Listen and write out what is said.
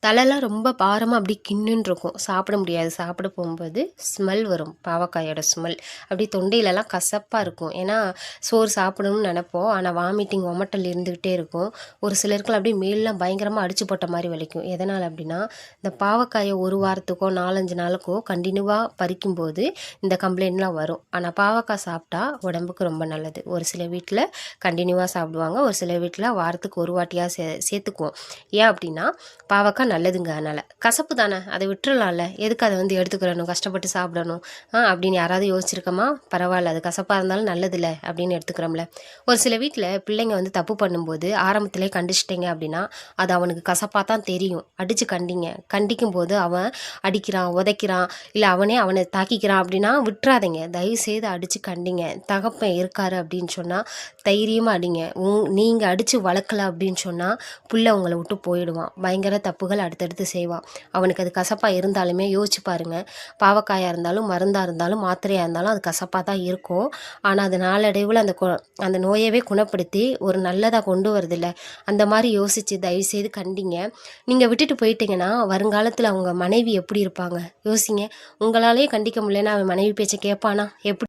தலைலாம் ரொம்ப பாரமா அப்படியே கின்னுன்னு இருக்கும். சாப்பிட முடியாது. சாப்பிட போம்போது ஸ்மெல் வரும். பாவக்காயோட ஸ்மெல். அப்படியே தொண்டையிலலாம் கசப்பா இருக்கும். ஏன்னா, சோறு சாப்பிடணும்னு நெனைப்போம். ஆனா வாமிட்டிங், ஒமட்டல் இருந்துகிட்டே இருக்கும். ஒரு சிலருக்குலாம் அப்படியே மேல்லாம் பயங்கரமா அடிச்சு போட்ட மாரி வலிக்கும். எதனால அப்படின்னா, இந்த பாவக்காய 1 வாரத்துக்கோ, 4, 5 நாளுக்கோ கன்டினியூவா பறிக்கும்போது இந்த கம்ப்ளைண்ட்லாம் வரும். ஆனா பாவக்காய் சாப்பிட்டா உடம்புக்கு ரொம்ப நல்லது. ஒரு சில வீட்ல கன்டினியூவா சாப்பிடுவாங்க. ஒரு சில வீட்ல வாரத்துக்கு 1 வாட்டியா சேர்த்துக்குவோம். ஏன் அப்படின்னா, பாவக்காய் நல்லதுங்க அதனால். கசப்பு தானே, அதை விட்டுறலாம்ல, எதுக்கு அதை வந்து எடுத்துக்கிறணும், கஷ்டப்பட்டு சாப்பிடணும் அப்படின்னு யாராவது யோசிச்சிருக்கோமா? பரவாயில்ல, அது கசப்பாக இருந்தாலும் நல்லதில்ல அப்படின்னு எடுத்துக்கிறோம்ல. ஒரு சில வீட்டில் பிள்ளைங்க வந்து தப்பு பண்ணும்போது ஆரம்பத்திலே கண்டிச்சிட்டிங்க அப்படின்னா அது அவனுக்கு கசப்பாக தான் தெரியும். அடித்து கண்டிங்க. கண்டிக்கும் போது அவன் அடிக்கிறான், உதைக்கிறான், இல்லை அவனை தாக்கிக்கிறான் அப்படின்னா விட்டுறாதீங்க. தயவுசெய்து அடித்து கண்டிங்க. தகப்பன் இருக்காரு அப்படின்னு சொன்னால் தைரியமாக அடிங்க. நீங்கள் அடித்து வளர்க்கல அப்படின்னு சொன்னால் புள்ள உங்களை விட்டு போயிடுவான். பயங்கர தப்புகள் அடுத்தடுத்து செய்வான். அவனுக்கு அது கசப்பாக இருந்தாலுமே யோசிச்சு பாருங்கள். பாவக்காயாக இருந்தாலும், மருந்தாக இருந்தாலும், மாத்திரையாக இருந்தாலும் அது கசப்பாக தான் இருக்கும். ஆனால் அது நாளடைவில் அந்த நோயவே குணப்படுத்தி ஒரு நல்லதாக கொண்டு வருதில்ல. அந்த மாதிரி யோசித்து தயவுசெய்து கண்டிங்க. நீங்கள் விட்டுட்டு போயிட்டீங்கன்னா வருங்காலத்தில் அவங்க மனைவி எப்படி இருப்பாங்க யோசிங்க. உங்களாலேயே கண்டிக்க முடியலன்னா அவன் மனைவி பேச்சை கேட்பானா? எப்படி